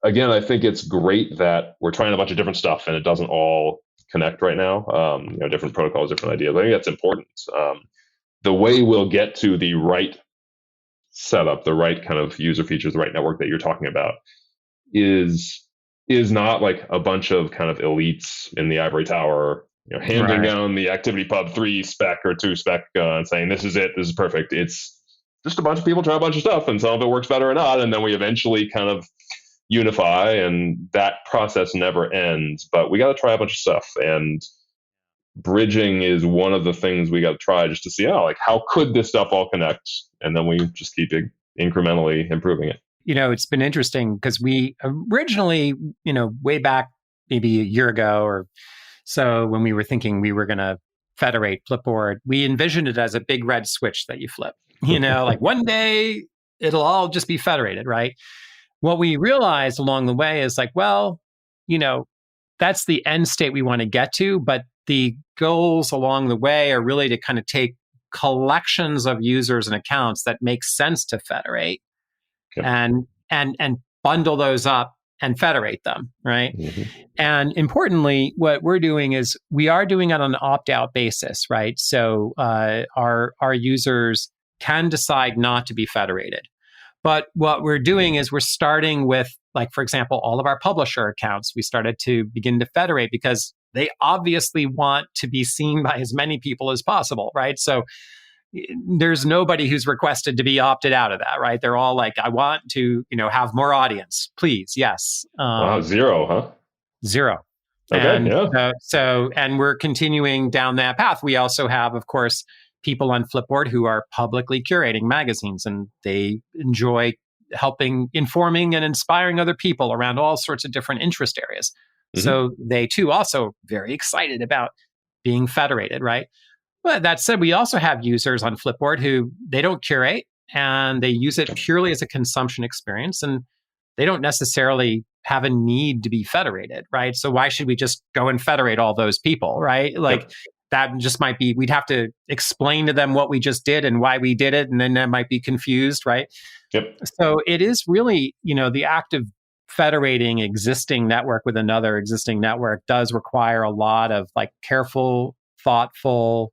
Again, I think it's great that we're trying a bunch of different stuff and it doesn't all connect right now. Different protocols, different ideas. I think that's important. The way we'll get to the right setup, the right kind of user features, the right network that you're talking about is not like a bunch of kind of elites in the ivory tower, handing down the ActivityPub 3 spec or 2 spec and saying, this is it, this is perfect. It's just a bunch of people try a bunch of stuff and some of it works better or not. And then we eventually kind of unify, and that process never ends, but we got to try a bunch of stuff. And bridging is one of the things we got to try just to see, how could this stuff all connect? And then we just keep incrementally improving it. It's been interesting because we originally, way back maybe a year ago or so, when we were thinking we were going to federate Flipboard, we envisioned it as a big red switch that you flip. Like one day it'll all just be federated, right? What we realized along the way is like, well, that's the end state we want to get to, but the goals along the way are really to kind of take collections of users and accounts that make sense to federate and bundle those up and federate them, right? Mm-hmm. And importantly, what we're doing is we are doing it on an opt-out basis, right? So our users can decide not to be federated. But what we're doing is we're starting with, like, for example, all of our publisher accounts, we started to begin to federate because they obviously want to be seen by as many people as possible, right? So there's nobody who's requested to be opted out of that, right? They're all like, I want to, have more audience, please, yes. Wow, zero, huh? Zero. Okay, and we're continuing down that path. We also have, of course, people on Flipboard who are publicly curating magazines, and they enjoy informing and inspiring other people around all sorts of different interest areas. Mm-hmm. So they too also very excited about being federated, right? But that said, we also have users on Flipboard who they don't curate and they use it purely as a consumption experience, and they don't necessarily have a need to be federated, right? So why should we just go and federate all those people, right? Like, that just might be, we'd have to explain to them what we just did and why we did it, and then that might be confused, right? Yep. So it is really, the act of federating existing network with another existing network does require a lot of like careful, thoughtful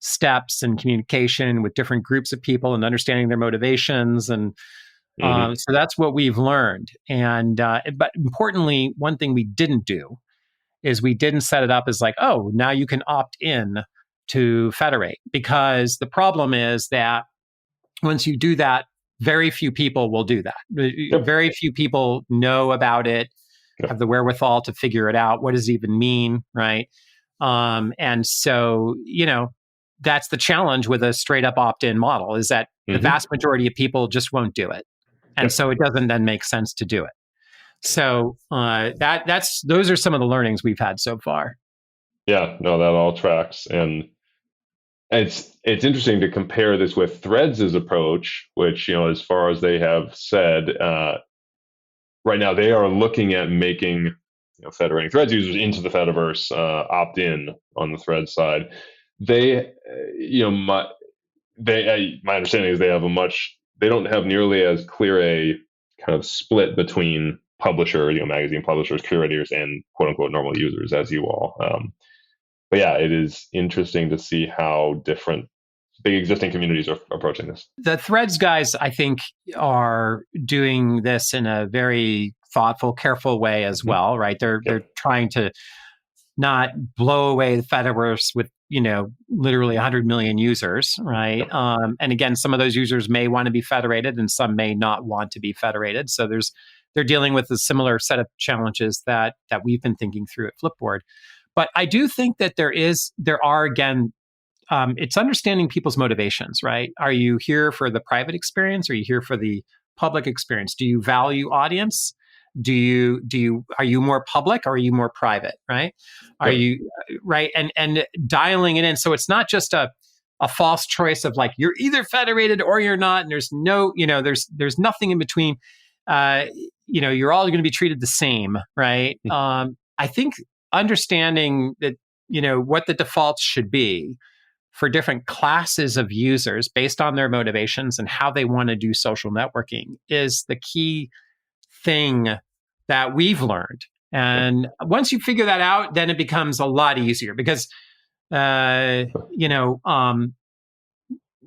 steps and communication with different groups of people and understanding their motivations. And so that's what we've learned. And but importantly, one thing we didn't do is we didn't set it up as like, oh, now you can opt in to federate. Because the problem is that once you do that, very few people will do that. Yep. Very few people know about it, have the wherewithal to figure it out. What does it even mean, right? And so, that's the challenge with a straight up opt-in model, is that the vast majority of people just won't do it. And so it doesn't then make sense to do it. So those are some of the learnings we've had so far. Yeah, no, that all tracks. And it's interesting to compare this with Threads' approach, which, as far as they have said, right now they are looking at making federating Threads users into the Fediverse opt-in on the Threads side. They, my understanding is they don't have nearly as clear a kind of split between publisher, magazine publishers, curators, and quote unquote normal users as you all. But yeah, it is interesting to see how different big existing communities are approaching this. The Threads guys, I think, are doing this in a very thoughtful, careful way as well, right? They're trying to not blow away the Fediverse with, literally 100 million users, right? And again, some of those users may want to be federated and some may not want to be federated. So they're dealing with a similar set of challenges that we've been thinking through at Flipboard. But I do think that there are again, it's understanding people's motivations, right? Are you here for the private experience? Are you here for the public experience? Do you value audience? Are you more public or are you more private, right? Are you right? And dialing it in. So it's not just a false choice of like, you're either federated or you're not. And there's no, there's nothing in between. You're all going to be treated the same, right? I think understanding that, what the defaults should be for different classes of users based on their motivations and how they want to do social networking is the key thing that we've learned. And once you figure that out, then it becomes a lot easier because,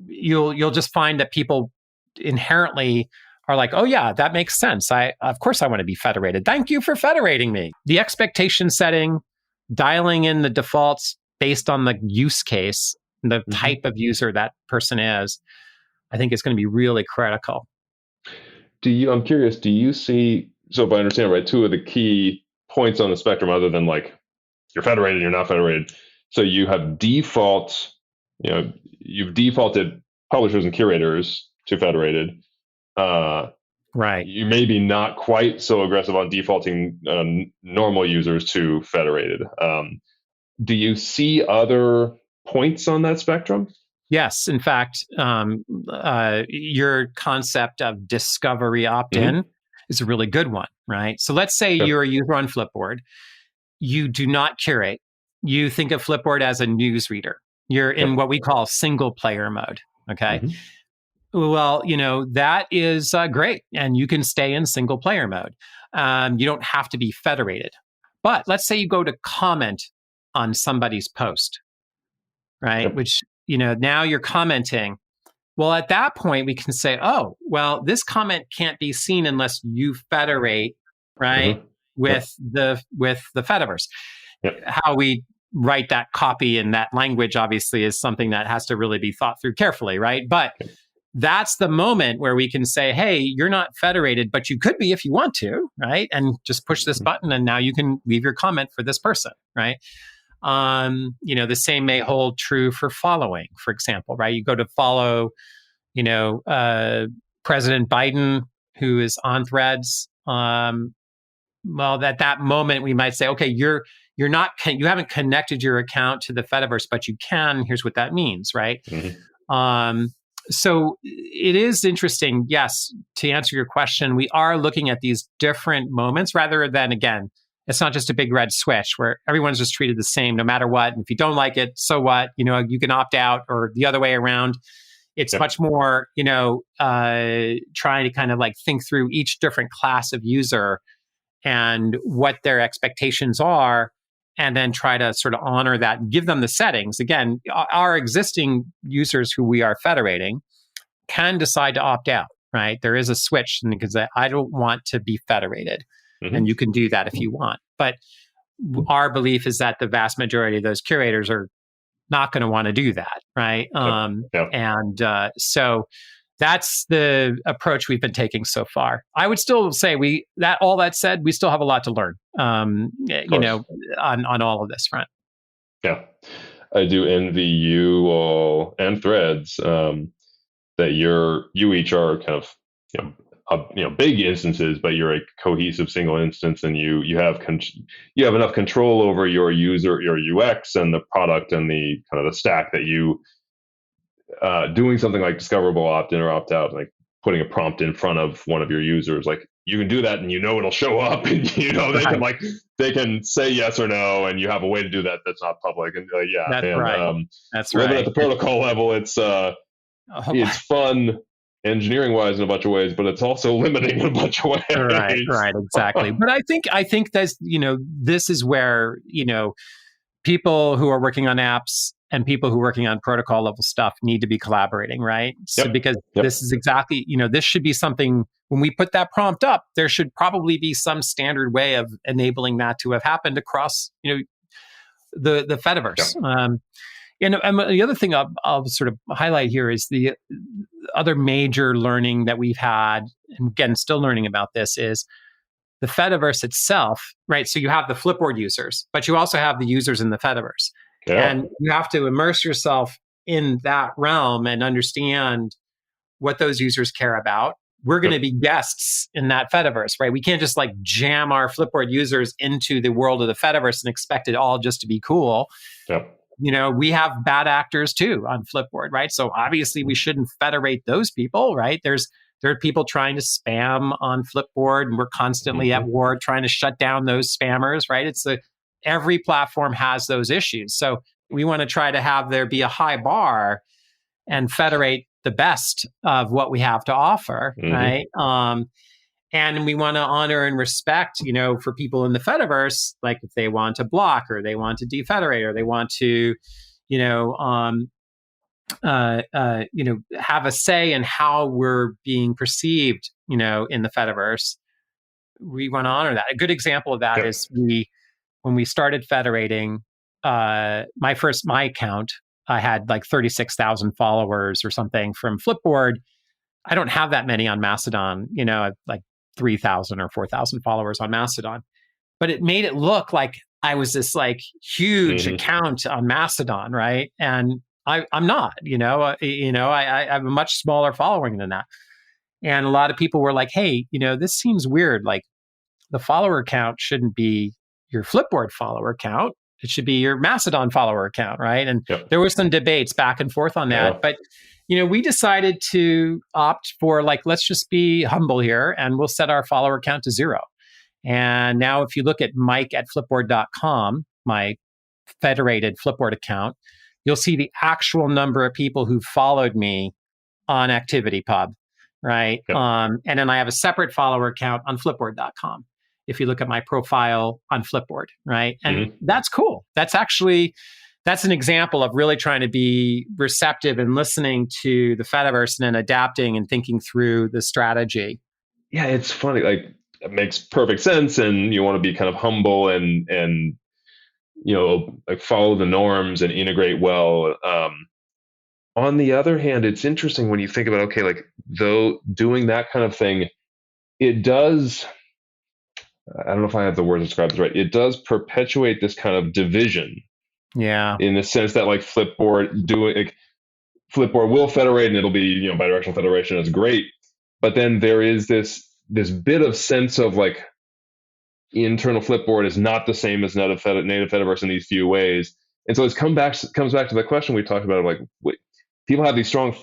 you'll just find that people inherently are like, oh yeah, that makes sense. Of course I want to be federated. Thank you for federating me. The expectation setting, dialing in the defaults based on the use case, the type of user that person is, I think is going to be really critical. I'm curious, do you see, so if I understand right, two of the key points on the spectrum, other than like you're federated, you're not federated. So you have defaults, you've defaulted publishers and curators to federated. Right. You may be not quite so aggressive on defaulting normal users to federated. Do you see other points on that spectrum? Yes. In fact, your concept of discovery opt-in is a really good one, right? So let's say you're a user on Flipboard. You do not curate. You think of Flipboard as a news reader. You're in what we call single player mode, okay? Well, that is great. And you can stay in single player mode. You don't have to be federated. But let's say you go to comment on somebody's post, right? Which, now you're commenting. Well, at that point, we can say, oh, well, this comment can't be seen unless you federate, right? With the Fediverse. How we write that copy and that language, obviously, is something that has to really be thought through carefully, right? But that's the moment where we can say, hey, you're not federated, but you could be if you want to, right? And just push this button and now you can leave your comment for this person, right? The same may hold true for following, for example, right? You go to follow, President Biden, who is on Threads. Well, at that moment, we might say, okay, you haven't connected your account to the Fediverse, but you can. Here's what that means, right? So it is interesting. Yes, to answer your question, we are looking at these different moments rather than, again, it's not just a big red switch where everyone's just treated the same no matter what. And if you don't like it, so what? You can opt out, or the other way around. It's much more, trying to kind of like think through each different class of user and what their expectations are, and then try to sort of honor that and give them the settings. Again, our existing users who we are federating can decide to opt out, right? There is a switch because I don't want to be federated. And you can do that if you want. But our belief is that the vast majority of those curators are not going to want to do that, right? So that's the approach we've been taking so far. I would still say all that said, we still have a lot to learn, on all of this front. Yeah, I do envy you all and Threads that you each are kind of big instances, but you're a cohesive single instance, and you have enough control over your user, your UX, and the product, and the kind of the stack that you doing something like Discoverable opt-in or opt-out, like putting a prompt in front of one of your users, like you can do that, and it'll show up, and they can say yes or no, and you have a way to do that that's not public, and that's right. At the protocol level, it's fun engineering wise in a bunch of ways, but it's also limiting in a bunch of ways. Right, exactly. But I think that's, this is where, people who are working on apps and people who are working on protocol level stuff need to be collaborating, right? So because this is exactly, this should be something, when we put that prompt up, there should probably be some standard way of enabling that to have happened across, the Fediverse. And the other thing I'll sort of highlight here is the other major learning that we've had, and again, still learning about this, is the Fediverse itself, right? So you have the Flipboard users, but you also have the users in the Fediverse. And you have to immerse yourself in that realm and understand what those users care about. We're going to be guests in that Fediverse, right? We can't just like jam our Flipboard users into the world of the Fediverse and expect it all just to be cool. We have bad actors too on Flipboard, right? So obviously we shouldn't federate those people, right? There are people trying to spam on Flipboard, and we're constantly at war trying to shut down those spammers, right? It's every platform has those issues. So we want to try to have there be a high bar and federate the best of what we have to offer, right? And we want to honor and respect, for people in the Fediverse, like if they want to block or they want to defederate or they want to, have a say in how we're being perceived, in the Fediverse. We want to honor that. A good example of that is when we started federating, my account, I had like 36,000 followers or something from Flipboard. I don't have that many on Mastodon, like 3,000 or 4,000 followers on Mastodon, but it made it look like I was this like huge account on Mastodon, right? And I'm not, I have a much smaller following than that. And a lot of people were like, hey, this seems weird. Like the follower count shouldn't be your Flipboard follower count. It should be your Mastodon follower account, right? And there were some debates back and forth on that. But, we decided to opt for like, let's just be humble here and we'll set our follower count to 0. And now if you look at mike@flipboard.com, my federated Flipboard account, you'll see the actual number of people who followed me on ActivityPub, right? And then I have a separate follower account on Flipboard.com. If you look at my profile on Flipboard, right? And that's cool. That's an example of really trying to be receptive and listening to the Fediverse and then adapting and thinking through the strategy. Yeah, it's funny. Like it makes perfect sense, and you want to be kind of humble and like follow the norms and integrate well. On the other hand, it's interesting when you think about like though doing that kind of thing, it does. I don't know if I have the word to describe this right. It does perpetuate this kind of division. Yeah. In the sense that like Flipboard will federate and it'll be, bidirectional federation is great. But then there is this bit of sense of like internal Flipboard is not the same as native Fediverse in these few ways. And so it comes back to the question we talked about of like, people have these strong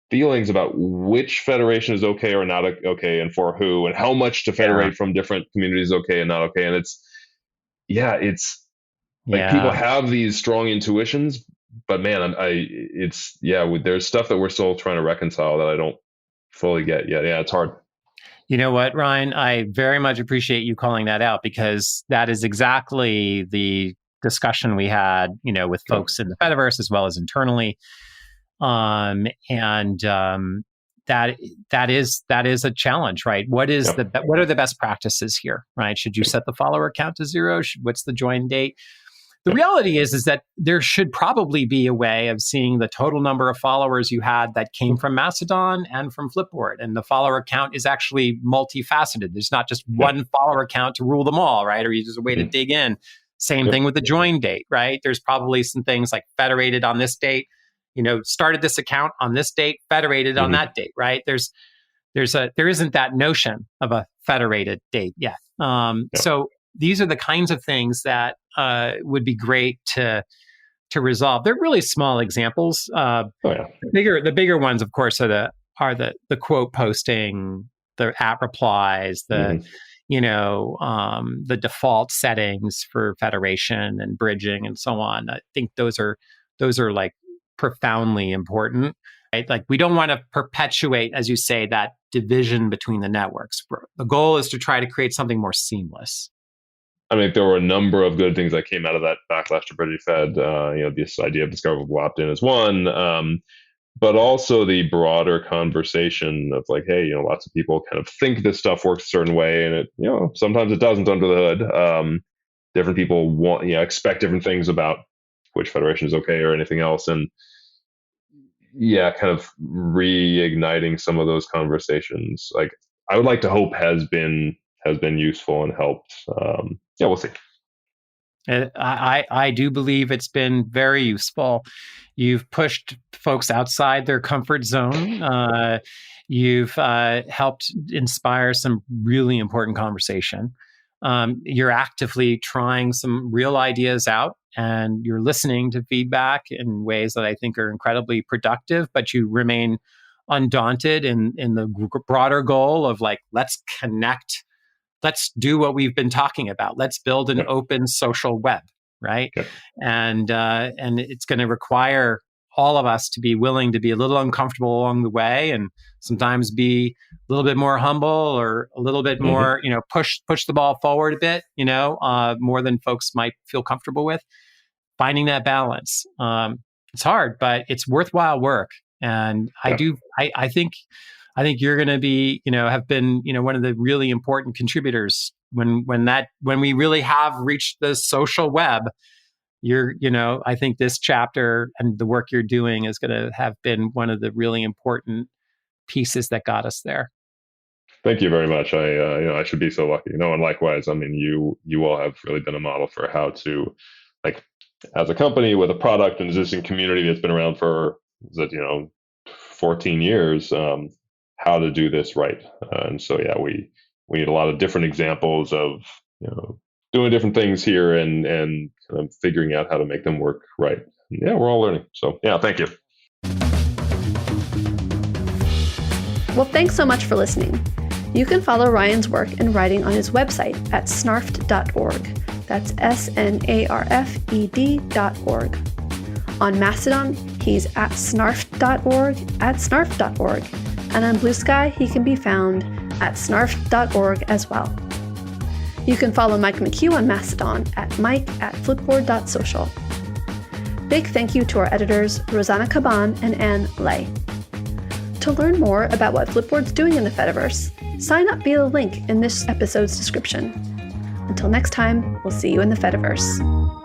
feelings about which federation is okay or not okay and for who and how much to federate from different communities is okay and not okay. And it's people have these strong intuitions, but man, there's stuff that we're still trying to reconcile that I don't fully get yet. Yeah, it's hard. You know what, Ryan? I very much appreciate you calling that out because that is exactly the discussion we had, with folks in the Fediverse as well as internally. That is a challenge, right? What are the best practices here, right? Should you set the follower count to 0? What's the join date? The reality is that there should probably be a way of seeing the total number of followers you had that came from Mastodon and from Flipboard. And the follower count is actually multifaceted. There's not just one follower count to rule them all, right? Or there's a way to dig in. Same thing with the join date, right? There's probably some things like federated on this date, started this account on this date, federated on that date, right? There isn't that notion of a federated date yet. So these are the kinds of things that would be great to resolve. They're really small examples. The bigger ones, of course, are the quote posting, the at replies, the default settings for federation and bridging and so on. I think those are like profoundly important. Right? Like we don't want to perpetuate, as you say, that division between the networks. The goal is to try to create something more seamless. I mean, there were a number of good things that came out of that backlash to Bridgy Fed. This idea of Discoverable opt-in is one, but also the broader conversation of like, hey, lots of people kind of think this stuff works a certain way, and it, sometimes it doesn't under the hood. Different people expect different things about which federation is okay or anything else, and kind of reigniting some of those conversations. Like I would like to hope has been useful and helped. We'll see. I do believe it's been very useful. You've pushed folks outside their comfort zone. You've helped inspire some really important conversation. You're actively trying some real ideas out, and you're listening to feedback in ways that I think are incredibly productive, but you remain undaunted in the broader goal of like, let's connect let's do what we've been talking about. Let's build an open social web, right? Yep. And it's going to require all of us to be willing to be a little uncomfortable along the way, and sometimes be a little bit more humble, or a little bit more, push the ball forward a bit, more than folks might feel comfortable with. Finding that balance. It's hard, but it's worthwhile work. And I think you're going to be, have been, one of the really important contributors when we really have reached the social web. I think this chapter and the work you're doing is going to have been one of the really important pieces that got us there. Thank you very much. I should be so lucky. And likewise, I mean, you all have really been a model for how to, like, as a company with a product and existing community that's been around for 14 years, how to do this right. And so, we need a lot of different examples of, doing different things here and kind of figuring out how to make them work right. And we're all learning. So, thank you. Well, thanks so much for listening. You can follow Ryan's work and writing on his website at snarfed.org. That's snarfed.org. On Mastodon, he's at snarfed.org, at snarfed.org. And on Bluesky, he can be found at snarfed.org as well. You can follow Mike McHugh on Mastodon at mike@flipboard.social. Big thank you to our editors, Rosanna Caban and Anne Lay. To learn more about what Flipboard's doing in the Fediverse, sign up via the link in this episode's description. Until next time, we'll see you in the Fediverse.